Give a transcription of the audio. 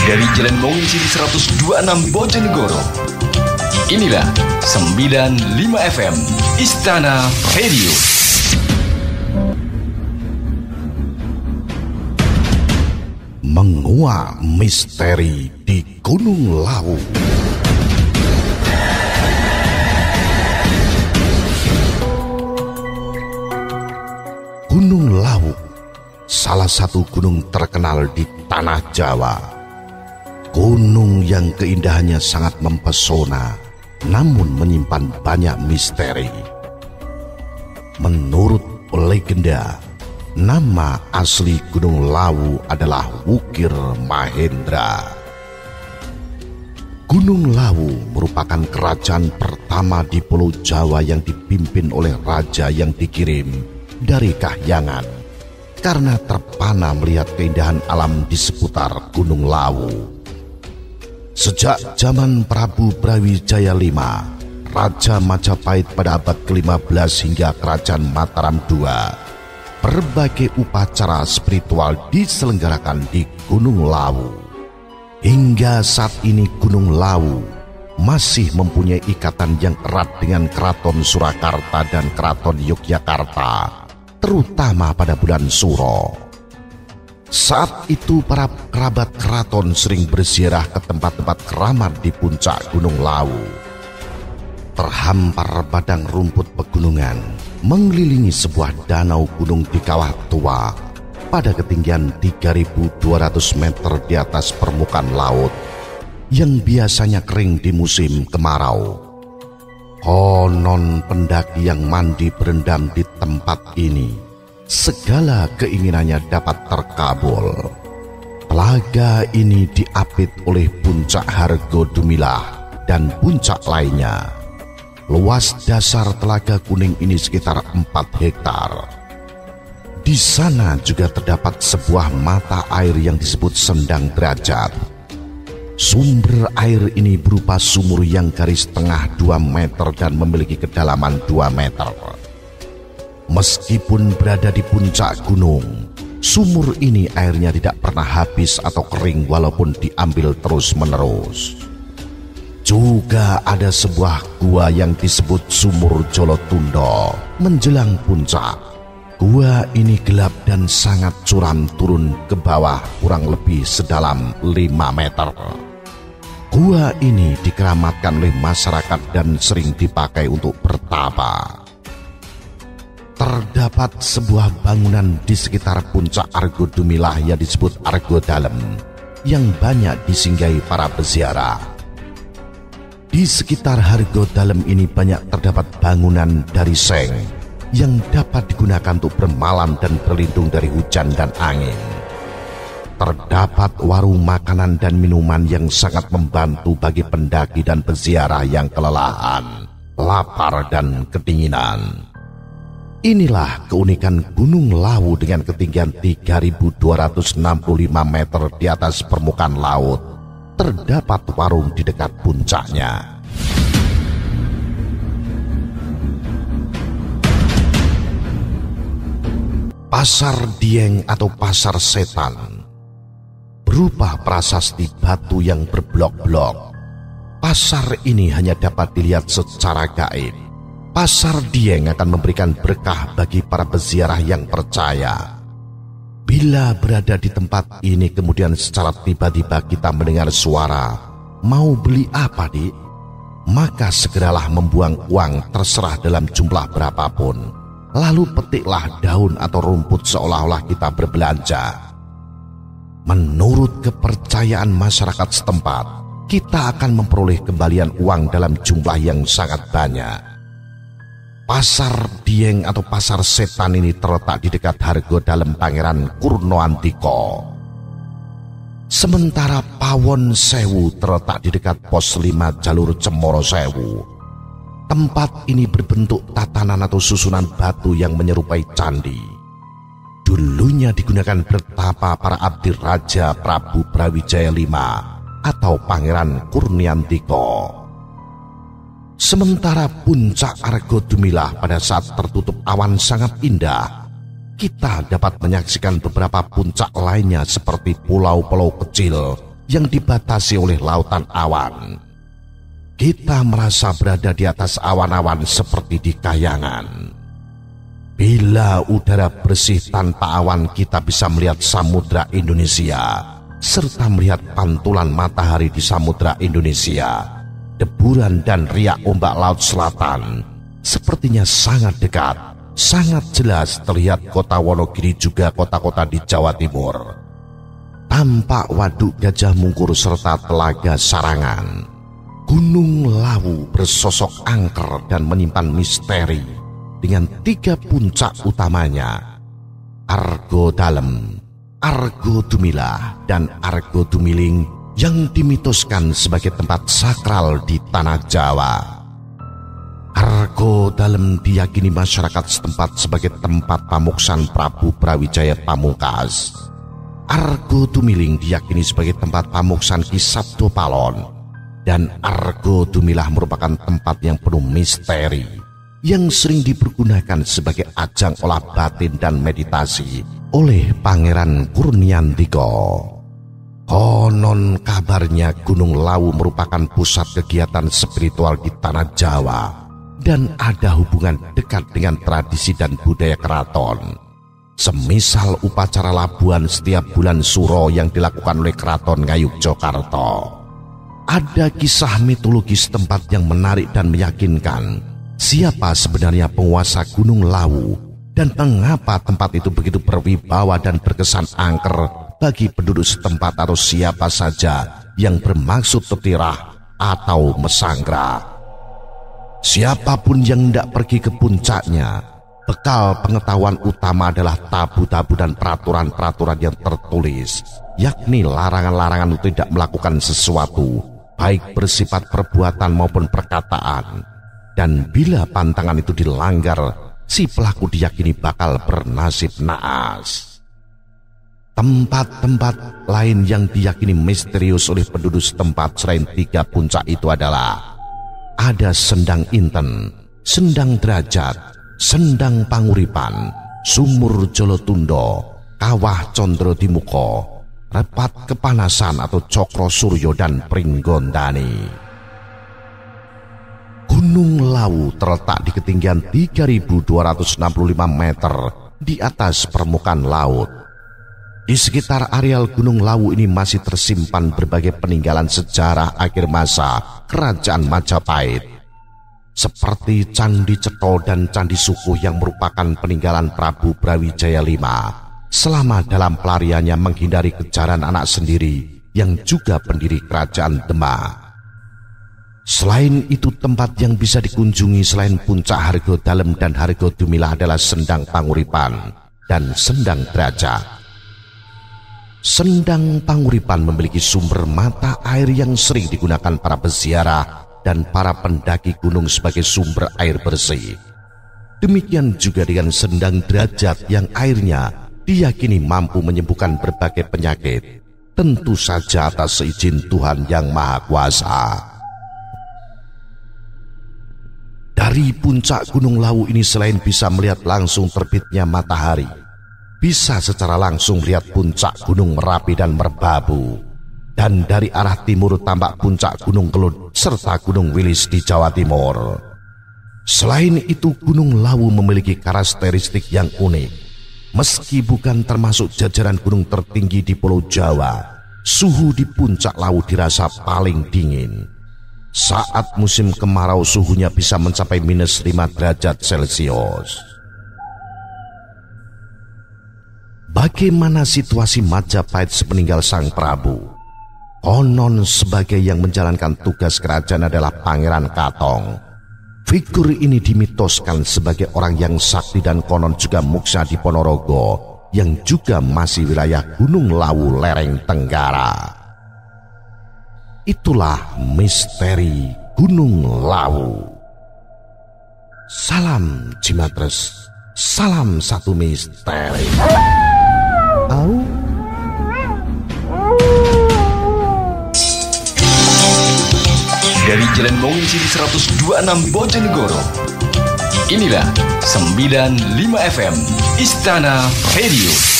dari Jalan Mongisi 126 Bojonegoro. Inilah 95 FM Istana Radio. Menguak misteri di Gunung Lawu. Gunung Lawu, salah satu gunung terkenal di tanah Jawa. Gunung yang keindahannya sangat mempesona, namun menyimpan banyak misteri. Menurut legenda, nama asli Gunung Lawu adalah Wukir Mahendra. Gunung Lawu merupakan kerajaan pertama di Pulau Jawa yang dipimpin oleh raja yang dikirim dari Kahyangan karena terpana melihat keindahan alam di seputar Gunung Lawu. Sejak zaman Prabu Brawijaya V, Raja Majapahit pada abad ke-15 hingga Kerajaan Mataram II, berbagai upacara spiritual diselenggarakan di Gunung Lawu. Hingga saat ini Gunung Lawu masih mempunyai ikatan yang erat dengan Keraton Surakarta dan Keraton Yogyakarta, terutama pada bulan Suro. Saat itu para kerabat keraton sering berziarah ke tempat-tempat keramat di puncak Gunung Lawu. Terhampar padang rumput pegunungan, mengelilingi sebuah danau gunung di kawah tua pada ketinggian 3.200 meter di atas permukaan laut yang biasanya kering di musim kemarau. Konon pendaki yang mandi berendam di tempat ini, segala keinginannya dapat terkabul. Telaga ini diapit oleh puncak Hargodumilah dan puncak lainnya. Luas dasar Telaga Kuning ini sekitar 4 hektar. Di sana juga terdapat sebuah mata air yang disebut Sendang Derajat. Sumber air ini berupa sumur yang garis tengah 2 meter dan memiliki kedalaman 2 meter. Meskipun berada di puncak gunung, sumur ini airnya tidak pernah habis atau kering walaupun diambil terus-menerus. Juga ada sebuah gua yang disebut Sumur Jolotundo menjelang puncak. Gua ini gelap dan sangat curam turun ke bawah kurang lebih sedalam 5 meter. Gua ini dikeramatkan oleh masyarakat dan sering dipakai untuk bertapa. Terdapat sebuah bangunan di sekitar puncak Argodumilah yang disebut Argo Dalem yang banyak disinggahi para peziarah. Di sekitar Hargo Dalem ini banyak terdapat bangunan dari seng yang dapat digunakan untuk bermalam dan berlindung dari hujan dan angin. Terdapat warung makanan dan minuman yang sangat membantu bagi pendaki dan peziarah yang kelelahan, lapar dan kedinginan. Inilah keunikan Gunung Lawu dengan ketinggian 3.265 meter di atas permukaan laut. Terdapat warung di dekat puncaknya. Pasar Dieng atau Pasar Setan berupa prasasti batu yang berblok-blok. Pasar ini hanya dapat dilihat secara gaib. Pasar Dieng akan memberikan berkah bagi para peziarah yang percaya. Bila berada di tempat ini kemudian secara tiba-tiba kita mendengar suara, "Mau beli apa, Dik?" Maka segeralah membuang uang terserah dalam jumlah berapapun. Lalu petiklah daun atau rumput seolah-olah kita berbelanja. Menurut kepercayaan masyarakat setempat, kita akan memperoleh kembalian uang dalam jumlah yang sangat banyak. Pasar Dieng atau Pasar Setan ini terletak di dekat Hargo Dalem Pangeran Kurnoantiko. Sementara Pawon Sewu terletak di dekat Pos 5 Jalur Cemoro Sewu. Tempat ini berbentuk tatanan atau susunan batu yang menyerupai candi. Dulunya digunakan bertapa para abdi Raja Prabu Brawijaya V atau Pangeran Kurniantiko. Sementara puncak Argodumilah pada saat tertutup awan sangat indah, kita dapat menyaksikan beberapa puncak lainnya seperti pulau-pulau kecil yang dibatasi oleh lautan awan. Kita merasa berada di atas awan-awan seperti di kayangan. Bila udara bersih tanpa awan, kita bisa melihat Samudra Indonesia, serta melihat pantulan matahari di Samudra Indonesia. Deburan dan riak ombak laut selatan sepertinya sangat dekat, sangat jelas terlihat kota Wonogiri juga kota-kota di Jawa Timur. Tampak Waduk Gajah Mungkur serta Telaga Sarangan. Gunung Lawu bersosok angker dan menyimpan misteri dengan 3 puncak utamanya: Argo Dalem, Argo Dumilah, dan Argo Dumiling yang dimitoskan sebagai tempat sakral di tanah Jawa. Argo Dalem diyakini masyarakat setempat sebagai tempat pamuksan Prabu Brawijaya Pamungkas. Argo Dumiling diyakini sebagai tempat pamuksan Ki Sabdo Palon. Dan Argo Dumilah merupakan tempat yang penuh misteri yang sering dipergunakan sebagai ajang olah batin dan meditasi oleh Pangeran Kurniandika. Konon kabarnya Gunung Lawu merupakan pusat kegiatan spiritual di tanah Jawa dan ada hubungan dekat dengan tradisi dan budaya keraton. Semisal upacara labuhan setiap bulan Suro yang dilakukan oleh Keraton Ngayogyakarta. Ada kisah mitologis tempat yang menarik dan meyakinkan siapa sebenarnya penguasa Gunung Lawu dan mengapa tempat itu begitu berwibawa dan berkesan angker bagi penduduk setempat atau siapa saja yang bermaksud tertirah atau mesanggra. Siapapun yang tidak pergi ke puncaknya, bekal pengetahuan utama adalah tabu-tabu dan peraturan-peraturan yang tertulis, yakni larangan-larangan untuk tidak melakukan sesuatu, baik bersifat perbuatan maupun perkataan. Dan bila pantangan itu dilanggar, si pelaku diyakini bakal bernasib naas. Tempat-tempat lain yang diyakini misterius oleh penduduk setempat selain 3 puncak itu adalah ada Sendang Inten, Sendang Derajat, Sendang Panguripan, Sumur Jolotundo, Kawah Condro Dimuko, Repat Kepanasan atau Cokro Suryo, dan Pringgondani. Gunung Lawu terletak di ketinggian 3.265 meter di atas permukaan laut. Di sekitar areal Gunung Lawu ini masih tersimpan berbagai peninggalan sejarah akhir masa Kerajaan Majapahit, seperti Candi Cetho dan Candi Sukuh yang merupakan peninggalan Prabu Brawijaya V selama dalam pelariannya menghindari kejaran anak sendiri yang juga pendiri Kerajaan Demak. Selain itu, tempat yang bisa dikunjungi selain puncak Argo Dalem dan Argo Dumilah adalah Sendang Panguripan dan Sendang Derajat. Sendang Panguripan memiliki sumber mata air yang sering digunakan para peziarah dan para pendaki gunung sebagai sumber air bersih. Demikian juga dengan Sendang Derajat yang airnya diyakini mampu menyembuhkan berbagai penyakit, tentu saja atas seizin Tuhan Yang Maha Kuasa. Dari puncak Gunung Lawu ini selain bisa melihat langsung terbitnya matahari, bisa secara langsung melihat puncak Gunung Merapi dan Merbabu. Dan dari arah timur tampak puncak Gunung Kelut serta Gunung Wilis di Jawa Timur. Selain itu, Gunung Lawu memiliki karakteristik yang unik. Meski bukan termasuk jajaran gunung tertinggi di Pulau Jawa, suhu di puncak Lawu dirasa paling dingin. Saat musim kemarau suhunya bisa mencapai -5 derajat Celcius. Bagaimana situasi Majapahit sepeninggal Sang Prabu? Konon sebagai yang menjalankan tugas kerajaan adalah Pangeran Katong. Figur ini dimitoskan sebagai orang yang sakti dan konon juga muksa di Ponorogo, yang juga masih wilayah Gunung Lawu lereng Tenggara. Itulah misteri Gunung Lawu. Salam Jimatres, salam satu misteri. Au. Dari Jalan Mongisi 126 Bojonegoro, inilah 95 FM Istana Radio.